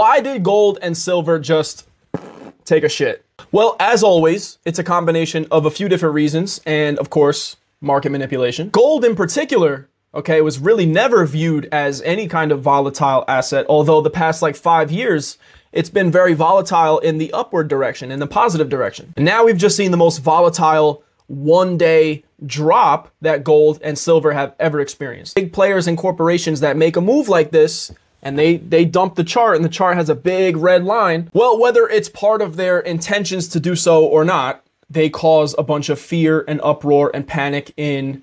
Why did gold and silver just take a shit? Well, as always, it's a combination of a few different reasons and, of course, market manipulation. Gold in particular, okay, was really never viewed as any kind of volatile asset, although the past like 5 years, it's been very volatile in the upward direction, in the positive direction. And now we've just seen the most volatile one-day drop that gold and silver have ever experienced. Big players and corporations that make a move like this, and they dump the chart, and the chart has a big red line. Well, whether it's part of their intentions to do so or not, they cause a bunch of fear and uproar and panic in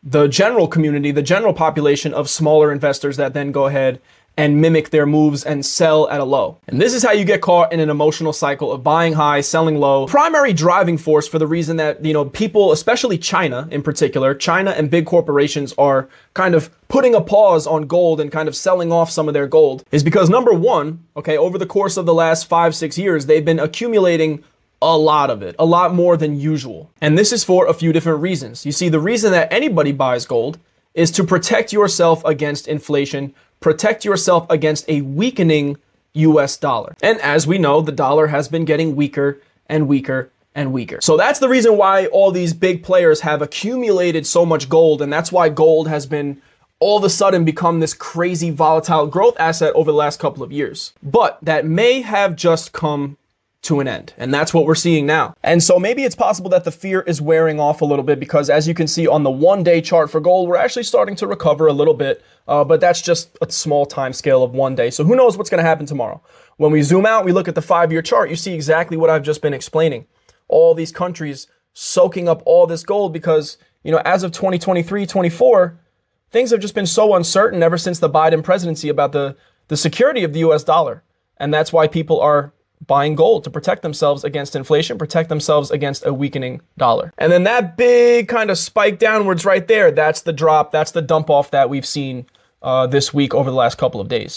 the general community, the general population of smaller investors that then go ahead and mimic their moves and sell at a low. And this is how you get caught in an emotional cycle of buying high, selling low. Primary driving force for the reason that, people, especially China in particular, China and big corporations are kind of putting a pause on gold and kind of selling off some of their gold is because number one, okay, over the course of the last 5-6 years, they've been accumulating a lot of it, a lot more than usual. And this is for a few different reasons. You see, the reason that anybody buys gold is to protect yourself against inflation, protect yourself against a weakening US dollar. And as we know, the dollar has been getting weaker and weaker and weaker. So that's the reason why all these big players have accumulated so much gold. And that's why gold has been all of a sudden become this crazy volatile growth asset over the last couple of years. But that may have just come to an end. And that's what we're seeing now. And so maybe it's possible that the fear is wearing off a little bit because as you can see on the one-day chart for gold, we're actually starting to recover a little bit, but that's just a small time scale of one day. So who knows what's going to happen tomorrow? When we zoom out, we look at the 5-year chart, you see exactly what I've just been explaining. All these countries soaking up all this gold because, as of 2023, 24, things have just been so uncertain ever since the Biden presidency about the security of the US dollar. And that's why people are buying gold to protect themselves against inflation, protect themselves against a weakening dollar. And then that big kind of spike downwards right there, that's the drop, that's the dump off that we've seen this week over the last couple of days.